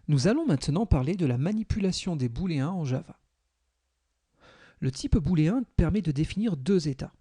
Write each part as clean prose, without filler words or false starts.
Nous allons maintenant parler de la manipulation des booléens en Java. Le type booléen permet de définir deux états.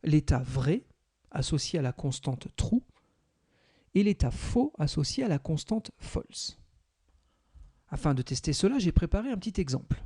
L'état vrai, associé à la constante true, et l'état faux, associé à la constante false. Afin de tester cela, j'ai préparé un petit exemple.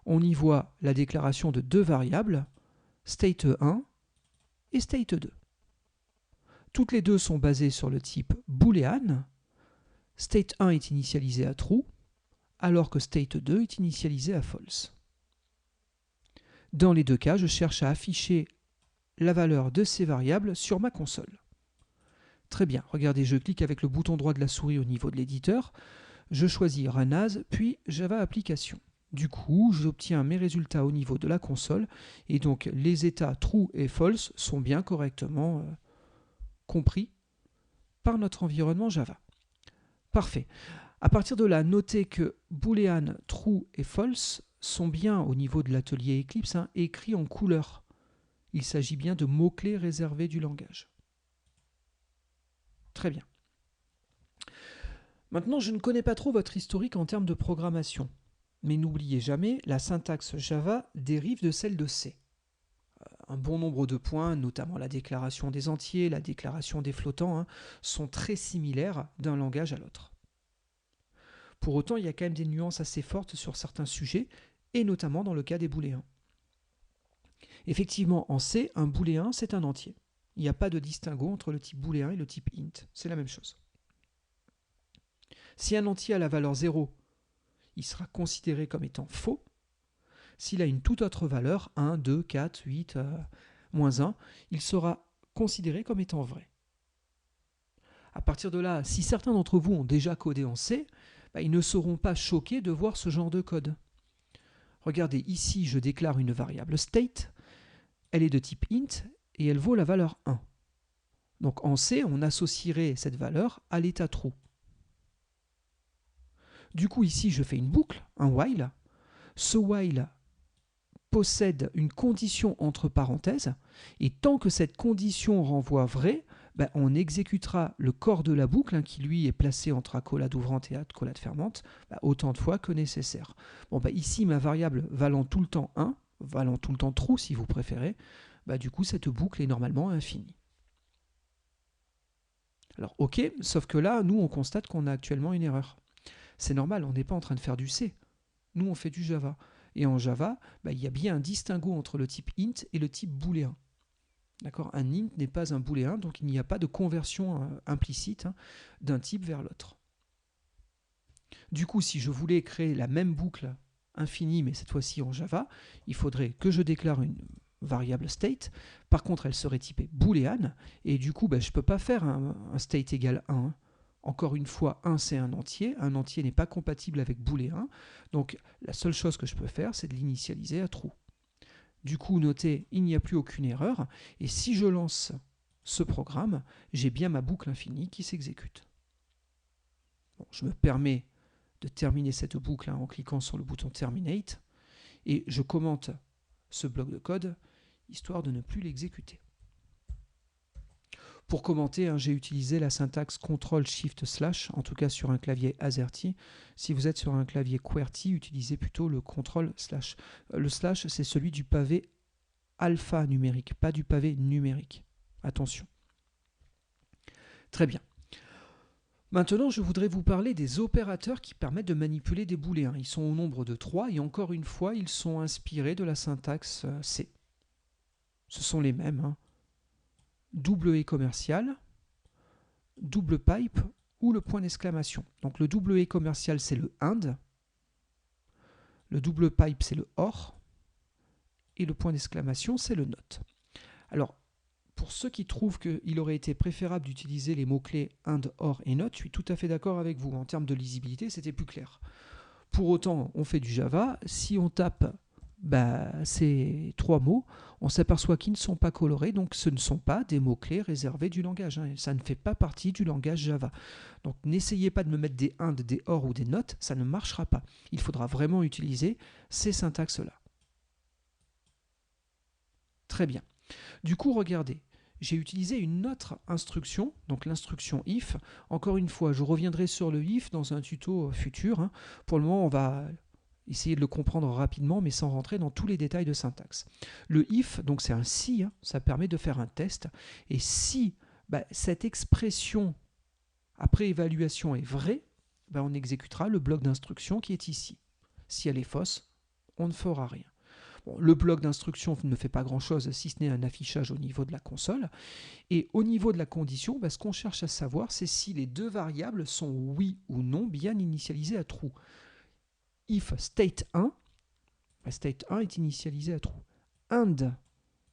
On y voit la déclaration de deux variables, state1 et state2. Toutes les deux sont basées sur le type boolean. State1 est initialisé à true, alors que state2 est initialisé à false. Dans les deux cas, je cherche à afficher la valeur de ces variables sur ma console. Très bien, regardez, je clique avec le bouton droit de la souris au niveau de l'éditeur, je choisis Run As, puis Java Application. Du coup, j'obtiens mes résultats au niveau de la console, et donc les états true et false sont bien correctement compris par notre environnement Java. Parfait. À partir de là, notez que boolean, true et false sont bien au niveau de l'atelier Eclipse écrits en couleur. Il s'agit bien de mots-clés réservés du langage. Très bien. Maintenant, je ne connais pas trop votre historique en termes de programmation. Mais n'oubliez jamais, la syntaxe Java dérive de celle de C. Un bon nombre de points, notamment la déclaration des entiers, la déclaration des flottants, sont très similaires d'un langage à l'autre. Pour autant, il y a quand même des nuances assez fortes sur certains sujets, et notamment dans le cas des booléens. Effectivement, en C, un booléen, c'est un entier. Il n'y a pas de distinguo entre le type booléen et le type int. C'est la même chose. Si un entier a la valeur 0, il sera considéré comme étant faux. S'il a une toute autre valeur, 1, 2, 4, 8, moins 1, il sera considéré comme étant vrai. À partir de là, si certains d'entre vous ont déjà codé en C, ils ne seront pas choqués de voir ce genre de code. Regardez, ici, je déclare une variable state, elle est de type int et elle vaut la valeur 1. Donc en C, on associerait cette valeur à l'état true. Du coup, ici, je fais une boucle, un while. Ce while possède une condition entre parenthèses, et tant que cette condition renvoie vrai, on exécutera le corps de la boucle, qui lui est placé entre accolade ouvrante et accolade fermante, autant de fois que nécessaire. Bon, ici, ma variable valant tout le temps 1, valant tout le temps true si vous préférez, du coup, cette boucle est normalement infinie. Alors, ok, sauf que là, nous, on constate qu'on a actuellement une erreur. C'est normal, on n'est pas en train de faire du C. Nous, on fait du Java. Et en Java, il y a bien un distinguo entre le type int et le type booléen. D'accord ? Un int n'est pas un booléen, donc il n'y a pas de conversion implicite d'un type vers l'autre. Du coup, si je voulais créer la même boucle infinie, mais cette fois-ci en Java, il faudrait que je déclare une variable state. Par contre, elle serait typée boolean, et du coup, je ne peux pas faire un state égale 1. Encore une fois, 1 c'est un entier n'est pas compatible avec booléen, donc la seule chose que je peux faire, c'est de l'initialiser à true. Du coup, notez, il n'y a plus aucune erreur, et si je lance ce programme, j'ai bien ma boucle infinie qui s'exécute. Bon, je me permets de terminer cette boucle en cliquant sur le bouton Terminate, et je commente ce bloc de code, histoire de ne plus l'exécuter. Pour commenter, j'ai utilisé la syntaxe CTRL-SHIFT/, en tout cas sur un clavier AZERTY. Si vous êtes sur un clavier QWERTY, utilisez plutôt le CTRL/. Le slash, c'est celui du pavé alphanumérique, pas du pavé numérique. Attention. Très bien. Maintenant, je voudrais vous parler des opérateurs qui permettent de manipuler des booléens. Ils sont au nombre de 3 et encore une fois, ils sont inspirés de la syntaxe C. Ce sont les mêmes. Double E commercial, double pipe ou le point d'exclamation. Donc le double E commercial, c'est le AND, le double pipe, c'est le OR, et le point d'exclamation, c'est le NOT. Alors, pour ceux qui trouvent qu'il aurait été préférable d'utiliser les mots-clés AND, OR et NOT, je suis tout à fait d'accord avec vous. En termes de lisibilité, c'était plus clair. Pour autant, on fait du Java. Si on tape ces 3 mots, on s'aperçoit qu'ils ne sont pas colorés, donc ce ne sont pas des mots-clés réservés du langage. Ça ne fait pas partie du langage Java. Donc n'essayez pas de me mettre des AND, des OR ou des NOT, ça ne marchera pas. Il faudra vraiment utiliser ces syntaxes-là. Très bien. Du coup, regardez, j'ai utilisé une autre instruction, donc l'instruction if. Encore une fois, je reviendrai sur le if dans un tuto futur, hein. Pour le moment, on va essayer de le comprendre rapidement, mais sans rentrer dans tous les détails de syntaxe. Le if, donc c'est un si, hein, ça permet de faire un test, et si cette expression après évaluation est vraie, on exécutera le bloc d'instruction qui est ici. Si elle est fausse, on ne fera rien. Bon, le bloc d'instruction ne fait pas grand-chose si ce n'est un affichage au niveau de la console. Et au niveau de la condition, ce qu'on cherche à savoir, c'est si les deux variables sont oui ou non bien initialisées à true. If state 1, state 1 est initialisé à true. And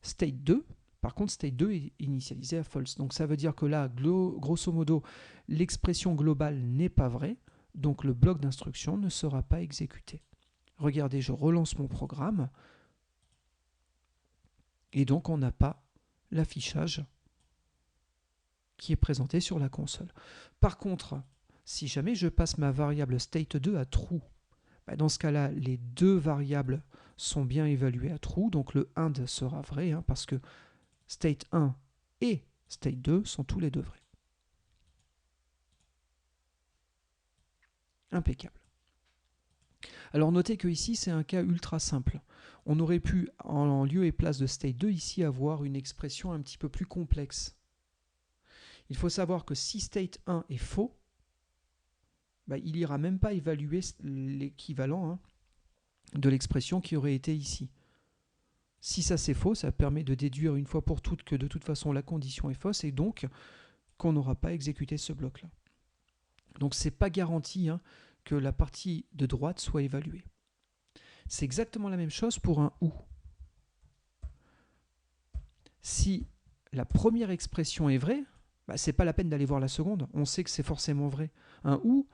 state 2, par contre state 2 est initialisé à false. Donc ça veut dire que là, grosso modo, l'expression globale n'est pas vraie, donc le bloc d'instruction ne sera pas exécuté. Regardez, je relance mon programme, et donc on n'a pas l'affichage qui est présenté sur la console. Par contre, si jamais je passe ma variable state2 à true, dans ce cas-là, les deux variables sont bien évaluées à true, donc le and sera vrai, hein, parce que state 1 et state 2 sont tous les deux vrais. Impeccable. Alors notez que ici c'est un cas ultra simple. On aurait pu, en lieu et place de state 2, ici avoir une expression un petit peu plus complexe. Il faut savoir que si state 1 est faux, il n'ira même pas évaluer l'équivalent, hein, de l'expression qui aurait été ici. Si ça c'est faux, ça permet de déduire une fois pour toutes que de toute façon la condition est fausse et donc qu'on n'aura pas exécuté ce bloc-là. Donc c'est pas garanti, hein, que la partie de droite soit évaluée. C'est exactement la même chose pour un ou. Si la première expression est vraie, c'est pas la peine d'aller voir la seconde, on sait que c'est forcément vrai. Un ou,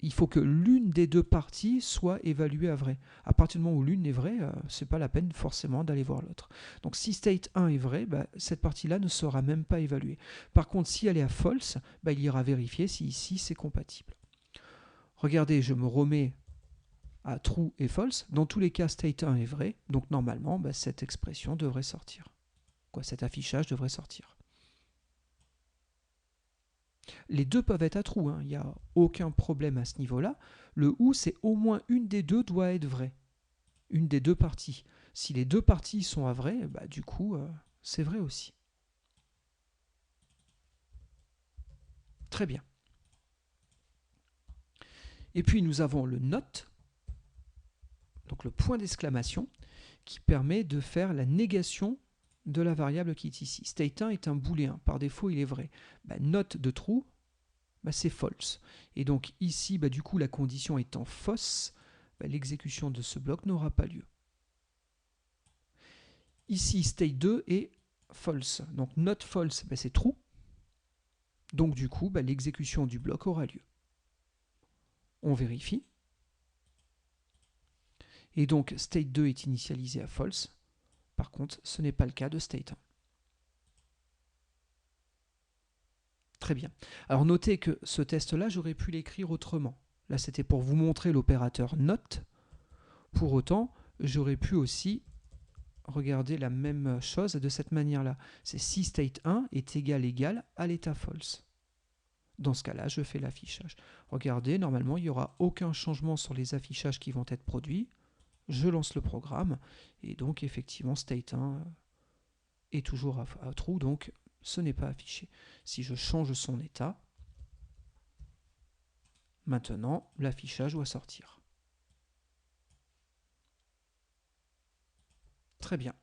il faut que l'une des deux parties soit évaluée à vrai. À partir du moment où l'une est vraie, c'est pas la peine forcément d'aller voir l'autre. Donc si state 1 est vrai, cette partie-là ne sera même pas évaluée. Par contre, si elle est à false, il ira vérifier si ici c'est compatible. Regardez, je me remets à true et false. Dans tous les cas, state 1 est vrai, donc normalement, cette expression devrait sortir. Cet affichage devrait sortir. Les deux peuvent être à true, hein. Il n'y a aucun problème à ce niveau-là. Le ou, c'est au moins une des deux doit être vraie. Une des deux parties. Si les deux parties sont à vrai, du coup, c'est vrai aussi. Très bien. Et puis nous avons le not, donc le point d'exclamation, qui permet de faire la négation de la variable qui est ici. State 1 est un booléen, par défaut il est vrai. Not de true, c'est false. Et donc ici, du coup, la condition étant fausse, l'exécution de ce bloc n'aura pas lieu. Ici, state 2 est false. Donc not false, c'est true. Donc du coup, l'exécution du bloc aura lieu. On vérifie. Et donc state 2 est initialisé à false. Par contre, ce n'est pas le cas de state 1. Très bien. Alors notez que ce test-là, j'aurais pu l'écrire autrement. Là, c'était pour vous montrer l'opérateur not. Pour autant, j'aurais pu aussi regarder la même chose de cette manière-là. C'est si state 1 est égal à l'état false. Dans ce cas-là, je fais l'affichage. Regardez, normalement, il n'y aura aucun changement sur les affichages qui vont être produits. Je lance le programme, et donc effectivement, state 1 est toujours à true, donc ce n'est pas affiché. Si je change son état, maintenant, l'affichage doit sortir. Très bien.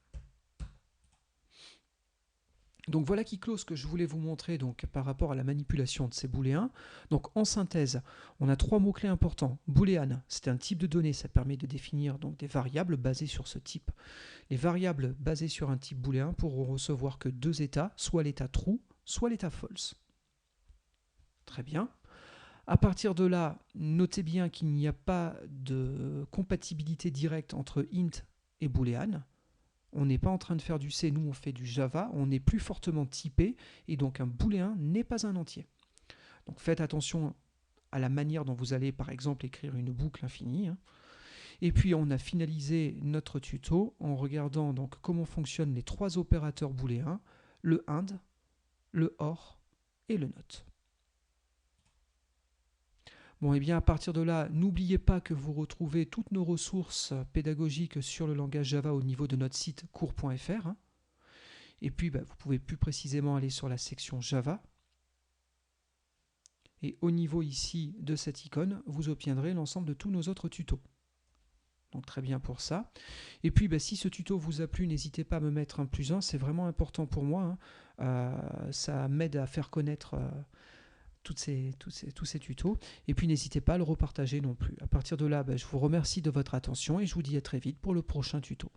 Donc voilà qui clôt ce que je voulais vous montrer donc, par rapport à la manipulation de ces booléens. Donc en synthèse, on a trois mots-clés importants. Boolean, c'est un type de données, ça permet de définir donc, des variables basées sur ce type. Les variables basées sur un type booléen pourront recevoir que deux états, soit l'état true, soit l'état false. Très bien. À partir de là, notez bien qu'il n'y a pas de compatibilité directe entre int et boolean. On n'est pas en train de faire du C, nous on fait du Java, on est plus fortement typé, et donc un booléen n'est pas un entier. Donc faites attention à la manière dont vous allez par exemple écrire une boucle infinie. Et puis on a finalisé notre tuto en regardant donc comment fonctionnent les trois opérateurs booléens, le AND, le OR et le NOT. Bon, et bien à partir de là, n'oubliez pas que vous retrouvez toutes nos ressources pédagogiques sur le langage Java au niveau de notre site cours.fr. Et puis, vous pouvez plus précisément aller sur la section Java. Et au niveau ici de cette icône, vous obtiendrez l'ensemble de tous nos autres tutos. Donc très bien pour ça. Et puis si ce tuto vous a plu, n'hésitez pas à me mettre un +1, c'est vraiment important pour moi. Ça m'aide à faire connaître tous ces tutos. Et puis n'hésitez pas à le repartager non plus. À partir de là, je vous remercie de votre attention et je vous dis à très vite pour le prochain tuto.